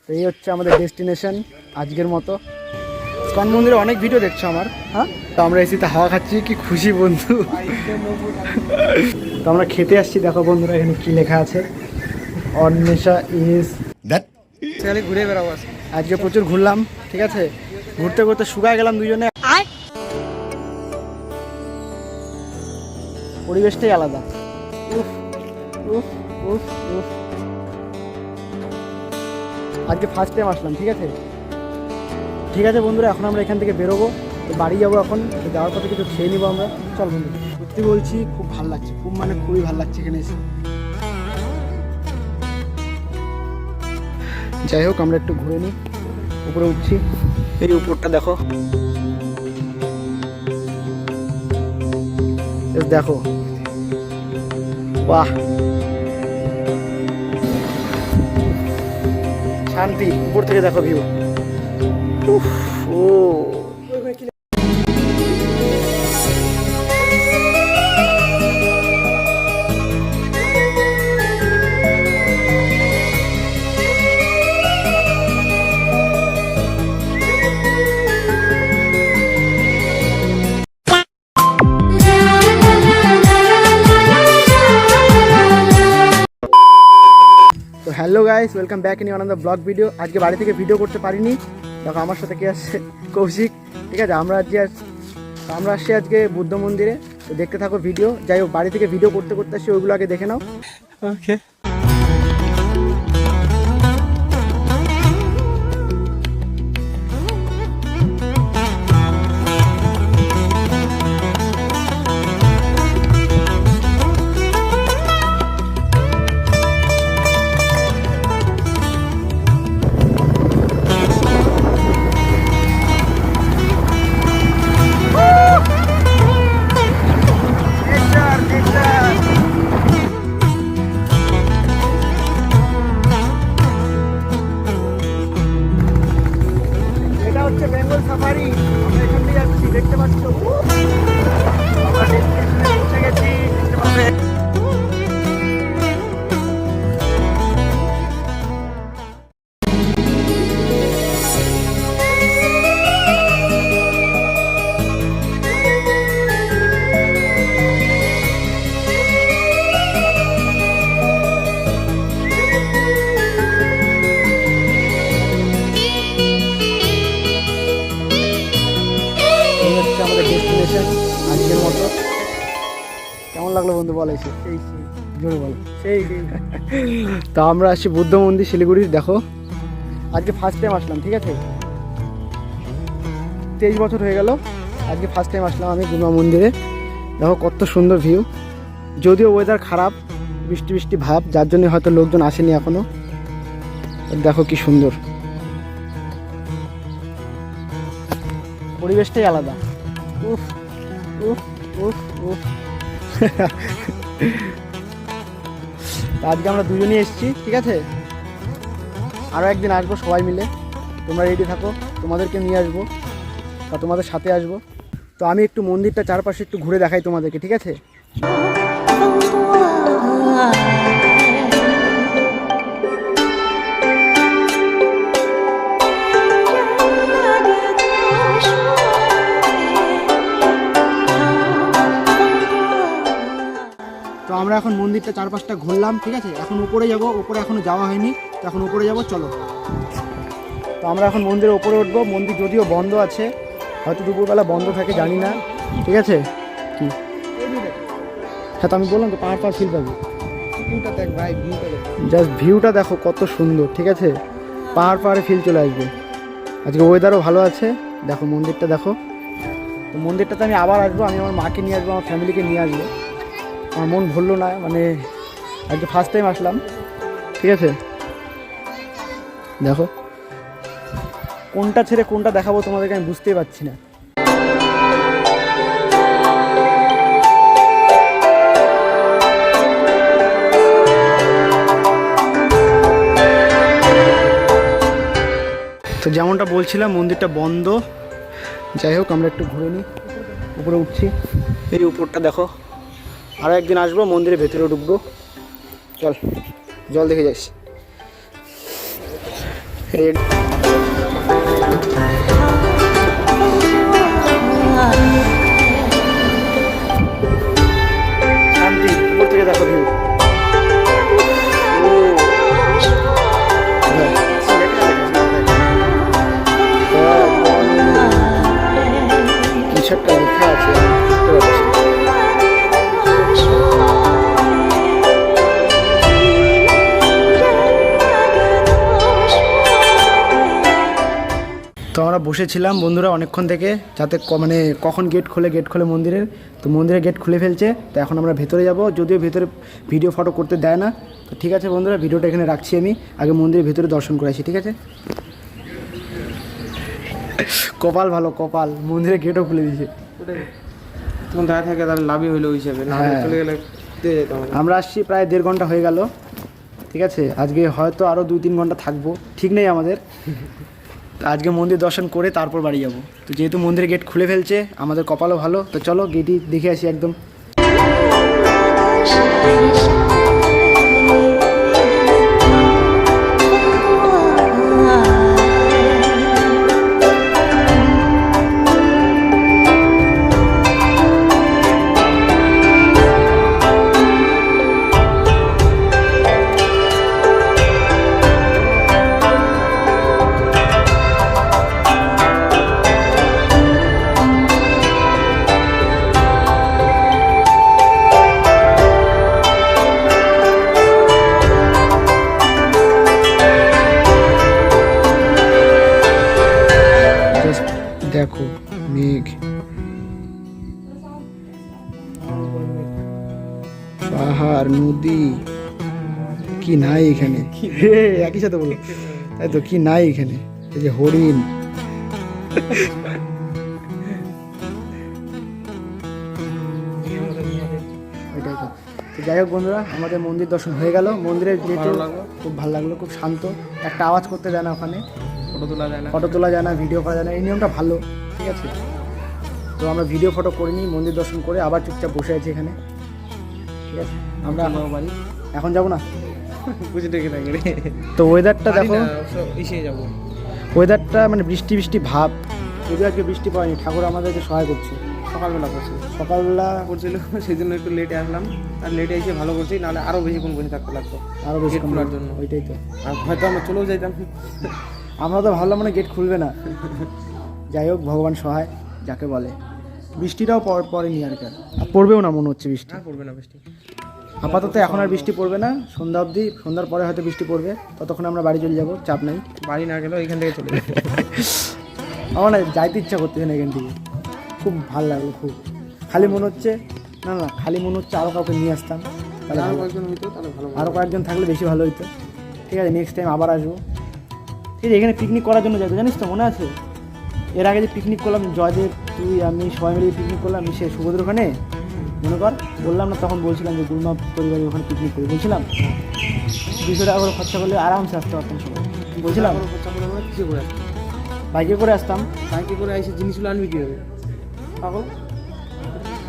তো এই হচ্ছে আমাদের ডেস্টিনেশন আজকের মতো। ইসকন মন্দিরে অনেক ভিডিও দেখছো আমার, হ্যাঁ। তো আমরা এসিতে হাওয়া খাচ্ছি, কি খুশি বন্ধু। তো আমরা খেতে আসছি, দেখো বন্ধুরা এখানে কি লেখা আছে, অন্বেষা ইজ দ্যাট। ঘুরে বেড়াবো আজকে, প্রচুর ঘুরলাম, ঠিক আছে। ঘুরতে ঘুরতে শুকায় গেলাম দুজনে, পরিবেশটাই আলাদা। উফ উফ উফ উফ। আজকে ফার্স্ট টাইম আসলাম, ঠিক আছে। ঠিক আছে বন্ধুরা, এখন আমরা এখান থেকে বেরোবো, তো বাড়ি যাবো এখন। তো যাওয়ার পথে কিছু খেয়ে নিবো আমরা। চল বন্ধু, সত্যি বলছি খুব ভালো লাগছে, খুব মানে খুবই ভালো লাগছে এখানে এসে। যাই হোক, আমরা একটু ঘুরে নিই, উপরে উঠছি। এই উপরটা দেখো, দেখো, বাহ, শান্তি। উপর থেকে দেখো ভিউ। ও তো hello guys, welcome back in another blog video. আজকে বাড়ি থেকে ভিডিও করতে পারিনি, দেখো আমার সাথে কে আসছে, কৌশিক, ঠিক আছে। আমরা আসছি আজকে বুদ্ধ মন্দিরে, তো দেখতে থাকো ভিডিও। যাই হোক, বাড়ি থেকে ভিডিও করতে করতে আসছি, ওইগুলো আগে দেখে নাও। ওকে। বেঙ্গল সাফারি, আমরা এখান থেকে যাচ্ছি, দেখতে পাচ্ছ। আমরা ডেস্টিনেশনে পৌঁছে গেছি, দেখতে পাবে। আমাদের ডেস্টিনেশন আজকের মতো। কেমন লাগলো বন্ধু বল এসে? সেই জোরে বলো। সেই তো আমরা আসছি বুদ্ধ মন্দির শিলিগুড়ির। দেখো আজকে ফার্স্ট টাইম আসলাম, ঠিক আছে। 23 বছর হয়ে গেল, আজকে ফার্স্ট টাইম আসলাম আমি বুদ্ধ মন্দিরে। দেখো কত সুন্দর ভিউ, যদিও ওয়েদার খারাপ, বৃষ্টি বৃষ্টি ভাব, যার জন্য হয়তো লোকজন আসেনি এখনো। দেখো কি সুন্দর, পরিবেশটাই আলাদা। উফ উফ উফ উফ। আজকে আমরা দুজনেই এসেছি, ঠিক আছে। আরও একদিন আসবো সবাই মিলে, তোমরা রেডি থাকো, তোমাদেরকে নিয়ে আসবো বা তোমাদের সাথে আসবো। তো আমি একটু মন্দিরটা চারপাশে একটু ঘুরে দেখাই তোমাদেরকে, ঠিক আছে। তো আমরা এখন মন্দিরটা চারপাশটা ঘুরলাম, ঠিক আছে। এখন উপরে যাব, উপরে এখনো যাওয়া হয়নি, তো এখন উপরে যাব, চলো। তো আমরা এখন মন্দিরের উপরে উঠবো। মন্দির যদিও বন্ধ আছে, হয়তো দুপুরবেলা বন্ধ থাকে, জানি না, ঠিক আছে। কি হ্যাঁ, তো আমি বললাম তো পাহাড় ফিল পাবি। ভিউটা দেখ ভাই, জাস্ট ভিউটা দেখো কত সুন্দর, ঠিক আছে। পাহাড়ে ফিল চলে আসবে। আজকে ওয়েদারও ভালো আছে, দেখো মন্দিরটা দেখো। তো মন্দিরটাতে আমি আবার আসবো, আমি আমার মাকে নিয়ে আসবো, আমার ফ্যামিলিকে নিয়ে আসবো। আমার মন ভরলো না, মানে আজকে ফার্স্ট টাইম আসলাম, ঠিক আছে। দেখো কোনটা ছেড়ে কোনটা দেখাবো তোমাদেরকে আমি বুঝতেই পারছি না। তো যেমনটা বলছিলাম, মন্দিরটা বন্ধ। যাই হোক, আমরা একটু ঘুরে নিই, উপরে উঠছি। এই উপরটা দেখো, আরও একদিন আসবো, মন্দিরের ভেতরে ঢুকবো। চল, জল দেখে যাস। শান্তি, উপর থেকে দেখো ভিউ। কিছু একটা লেখা আছে, বুঝতে পারছি। তো আমরা বসেছিলাম বন্ধুরা অনেকক্ষণ থেকে, যাতে মানে কখন গেট খোলে মন্দিরের। তো মন্দিরের গেট খুলে ফেলছে, তো এখন আমরা ভেতরে যাব। যদিও ভেতরে ভিডিও ফটো করতে দেয় না, তো ঠিক আছে বন্ধুরা, ভিডিওটা এখানে রাখছি। আমি আগে মন্দিরের ভেতরে দর্শন করে আসি, ঠিক আছে? কপাল ভালো, কপাল, মন্দিরের গেটও খুলে দিয়েছে। তখন দাঁড়িয়ে থাকে তাহলে লাভই হইলো ওই হিসাবে, না চলে গেলে আমরা আসছি প্রায় 1.5 ঘন্টা হয়ে গেল, ঠিক আছে? আজকে হয়তো আরও 2-3 ঘন্টা থাকবো, ঠিক নেই আমাদের। আজকে মন্দির দর্শন করে তারপর বাড়ি যাব। তো যেহেতু মন্দিরের গেট খুলে ফেলছে, আমাদের কপালও ভালো। তো চলো গেটই দেখে আসি একদম। দেখো মেঘ, পাহাড়, নদী, কি নাই এখানে? একই সাথে বলো, তাই তো, কি নাই এখানে? এই যে হরিণ, ওইটাই তো। তো যাই হোক বন্ধুরা, আমাদের মন্দির দর্শন হয়ে গেল। মন্দিরের যেহেতু খুব ভালো লাগলো, খুব শান্ত, একটা আওয়াজ করতে দেয় না ওখানে, ফটো তোলা যায় না, ভিডিও করা যায় না, এই নিয়মটা ভালো, ঠিক আছে? তো আমরা ভিডিও ফটো করিনি, মন্দির দর্শন করে আবার চুপচাপ বসে আছি এখানে, ঠিক আছে? আমরা বাড়ি এখন যাবো না, বুঝে ডেকে থাকে রে। তো ওয়েদারটা দেখো, এসে যাবো। ওয়েদারটা মানে বৃষ্টি বৃষ্টি ভাব, যদিও আজকে বৃষ্টি পাইনি, ঠাকুর আমাদেরকে সহায় করছে। সকালবেলা করছে, সকালবেলা করছিল, সেই জন্য একটু লেটে আসলাম। আর লেটে এসে ভালো করছি, নাহলে আরও বেশিক্ষণ বসে থাকতে লাগতো, আরও বেশি খোলার জন্য। ওইটাই তো, আর হয়তো আমরা চলেও যাইতাম। আমরা তো ভাবলাম মানে গেট খুলবে না। যাই হোক, ভগবান সহায় যাকে বলে। বৃষ্টিটাও পড়েনি আর কি, আর পড়বেও না মনে হচ্ছে বৃষ্টি। পড়বে না বৃষ্টি আপাতত এখন আর বৃষ্টি পড়বে না, সন্ধ্যা অবধি, সন্ধ্যার পরে হয়তো বৃষ্টি পড়বে, ততক্ষণ আমরা বাড়ি চলে যাবো, চাপ নাই। বাড়ি না গেলেও এখান থেকে চলে যাবে। আমার না যাইতে ইচ্ছা করতেছে না এখান থেকে, খুব ভালো লাগলো খুব। খালি মনে হচ্ছে খালি মনে হচ্ছে আরও কাউকে নিয়ে আসতাম, তাহলে আরও কয়েকজন হইতো তাহলে ভালো। আরও কয়েকজন থাকলে বেশি ভালো হতো। ঠিক আছে, নেক্সট টাইম আবার আসবো। ঠিক আছে, এখানে পিকনিক করার জন্য যাইতো, জানিস তো, মনে আছে? এর আগে যে পিকনিক করলাম, জয়দেব, তুই, আমি সবাই মিলে পিকনিক করলাম, সে সুভদ্র ওখানে, মনে কর, বললাম না তখন, বলছিলাম যে গুরুমা পরিবারের ওখানে পিকনিক করি, বলছিলাম 200 টাকা করে খরচা করলে আরামসে আসতে পারতাম সবাই, বলছিলাম। খরচা করে আমরা কিছু করে আসতাম, বাইকে করে আসতাম। বাইকে করে এসে জিনিসগুলো আনবি কীভাবে পাগল?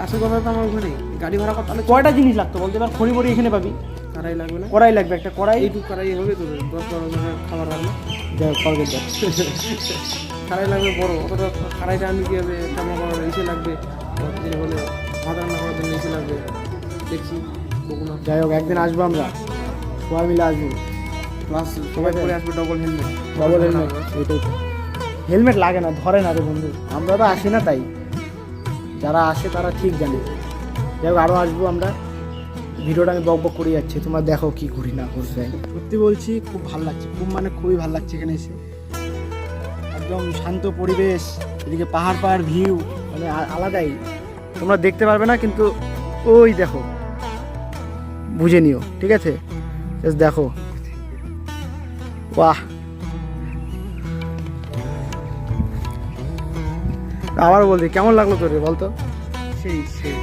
আসল কথা তো আমার ওখানে গাড়ি ভাড়া করতে হলে কয়টা জিনিস লাগতো বলতে পার? খড়ি বড়ি এখানে পাবি, কড়াই লাগবে না? কড়াই লাগবে, একটা কড়াই, এইটুকু কড়াই হবে তো 10-12 জনের খাবার রান্না। যাই হোক, কড়াই লাগবে বড়, অতটা কড়াইটা আনবি কীভাবে? রান্না করার এসে লাগবে, যে বলে ভাত রান্না করার জন্য এসে লাগবে, দেখছি বকুনা। যাই হোক, একদিন আসবো আমরা, সবাই মিলে আসবো, প্লাস সবাই করে আসবে ডবল হেলমেট। ডবল হেলমেট, এটাই তো। হেলমেট লাগে না, ধরে না রে বন্ধু, আমরা তো আসি না, তাই যারা আসে তারা ঠিক জানে। যাই হোক, আরও আসবো আমরা। ভিডিওটা আমি বক বক করে যাচ্ছি, তোমরা দেখো কি করি না করতে। সত্যি বলছি, খুব ভালো লাগছে, খুব মানে খুবই ভালো লাগছে এখানে এসে, একদম শান্ত পরিবেশ, এদিকে পাহাড় ভিউ, মানে আলাদাই। তোমরা দেখতে পারবে না, কিন্তু ওই দেখো, বুঝে নিও, ঠিক আছে? জাস্ট দেখো, বাহ। আবার বলছি, কেমন লাগলো তোর, বলতো? সেই সেই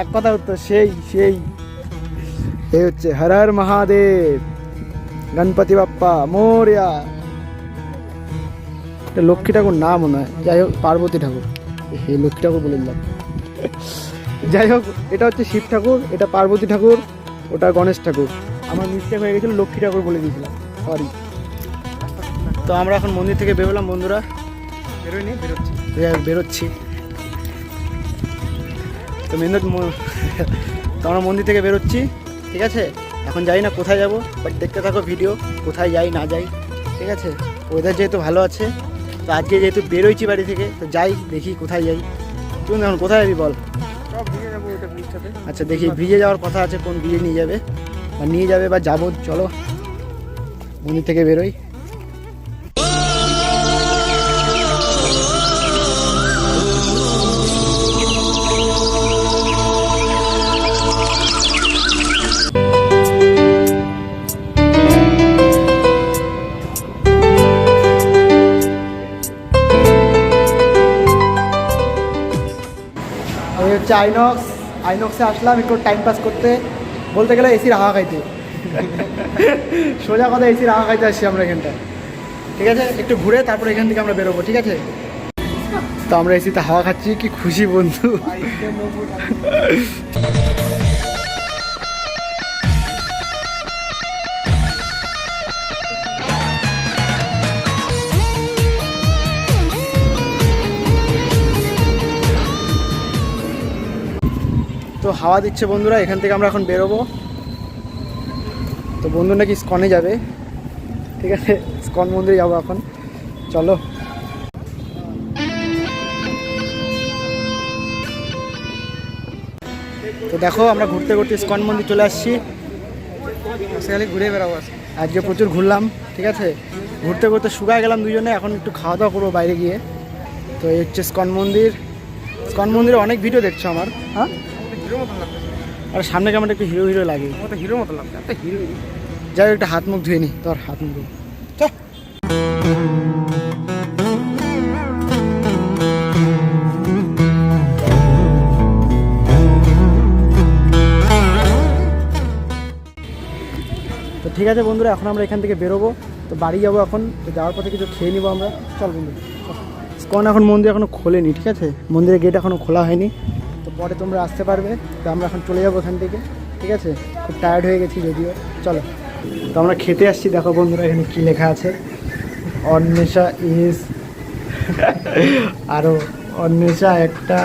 এক কথা উত্তর, সেই সেই। এই হচ্ছে হর হর মহাদেব, গণপতি বাপ্পা মোরিয়া। এটা লক্ষ্মী ঠাকুর না মনে হয়, যাই হোক, পার্বতী ঠাকুর, এই লক্ষ্মী ঠাকুর বলে দিলাম। যাই হোক, এটা হচ্ছে শিব ঠাকুর, এটা পার্বতী ঠাকুর, ওটা গণেশ ঠাকুর। আমার মিস্টেক হয়ে গেছিলো, লক্ষ্মী ঠাকুর বলে দিয়েছিলাম, সরি। তো আমরা এখন মন্দির থেকে বেরোলাম বন্ধুরা, বেরোয়নি, বেরোচ্ছি। বেরোচ্ছি। তো তো আমরা মন্দির থেকে বেরোচ্ছি, ঠিক আছে। এখন যাই না কোথায় যাব, বাট দেখতে থাকো ভিডিও, কোথায় যাই না যাই, ঠিক আছে। ওয়েদার যেহেতু ভালো আছে, তো আজকে যেহেতু বেরোইছি বাড়ি থেকে, তো যাই দেখি কোথায় যাই। তুই এখন কোথায় যাবি বল? সব ভিজে যাবো ওইটা ব্রিজটাতে। আচ্ছা দেখি, ব্রিজে যাওয়ার কথা আছে, কোন ব্রিজে নিয়ে যাবে বা যাবো। চলো মন্দির থেকে বেরোই। আমি হচ্ছে আইনক্সে আসলাম একটু টাইম পাস করতে, বলতে গেলে এসির হাওয়া খাইতে। সোজা কথা, এসির হাওয়া খাইতে আসছি আমরা এখানটা, ঠিক আছে। একটু ঘুরে তারপর এখান থেকে আমরা বেরোবো, ঠিক আছে। তো আমরা এসিতে হাওয়া খাচ্ছি, কি খুশি বন্ধু। তো হাওয়া দিচ্ছে বন্ধুরা, এখান থেকে আমরা এখন বেরোবো। তো বন্ধু নাকি স্কনে যাবে, ঠিক আছে, স্কন মন্দিরে যাবো এখন, চলো। তো দেখো আমরা ঘুরতে ঘুরতে স্কন মন্দির চলে আসছি। খালি ঘুরে বেড়াবো আজকে প্রচুর ঘুরলাম, ঠিক আছে। ঘুরতে ঘুরতে শুকায় গেলাম দুজনে, এখন একটু খাওয়া দাওয়া করবো বাইরে গিয়ে। তো এই হচ্ছে স্কন মন্দির। স্কন মন্দিরে অনেক ভিডিও দেখছো আমার, হ্যাঁ। হিরোর মতন লাগছে, আর সামনে কেমন একটু হিরো হিরো লাগে, আমার তো হিরোর মতন লাগছে, একটা হিরো। যাই হোক, একটা হাত মুখ ধুয়ে নি, তোর হাত মুখ ধুয়ে চল। তো ঠিক আছে বন্ধুরা, এখন আমরা এখান থেকে বেরোবো, তো বাড়ি যাবো এখন। তো যাওয়ার পথে কিছু খেয়ে নিবো আমরা, চল বন্ধু। স্কন এখন মন্দির এখনও খোলেনি, ঠিক আছে, মন্দিরের গেট এখনও খোলা হয়নি। তো পরে তোমরা আসতে পারবে, তো আমরা এখন চলে যাবো এখান থেকে, ঠিক আছে। খুব টায়ার্ড হয়ে গেছি যদিও, চলো। তো আমরা খেতে আসছি, দেখো বন্ধুরা এখানে কী লেখা আছে, অন্বেষা ইজ আরও অন্বেষা একটা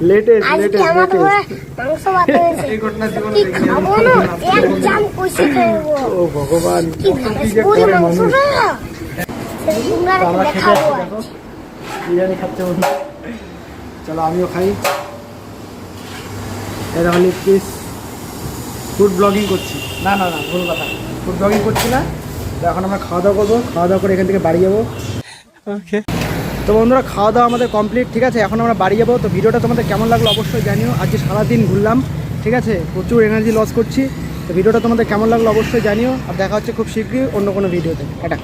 লেটেস্ট এই ঘটনা জীবনে ও ভগবান, কি যে করে মানুষ। তো আমরা খেতে আসছি, দেখো বিরিয়ানি খাচ্ছে বন্ধু, চলো আমিও খাই। এটা হলে প্লিজ ফুড ব্লগিং করছি, না না না ভুল কথা, ফুড ব্লগিং করছি না। তো এখন আমরা খাওয়া দাওয়া করবো, খাওয়া দাওয়া করে এখান থেকে বাড়ি যাবো। ওকে, তো বন্ধুরা খাওয়া দাওয়া আমাদের কমপ্লিট, ঠিক আছে। এখন আমরা বাড়ি যাবো। তো ভিডিওটা তোমাদের কেমন লাগলো অবশ্যই জানিও। আজকে সারাদিন ঘুরলাম, ঠিক আছে, প্রচুর এনার্জি লস করছি। তো ভিডিওটা তোমাদের কেমন লাগলো অবশ্যই জানিও, আর দেখা হচ্ছে খুব শীঘ্রই অন্য কোনো ভিডিওতে। টাটা।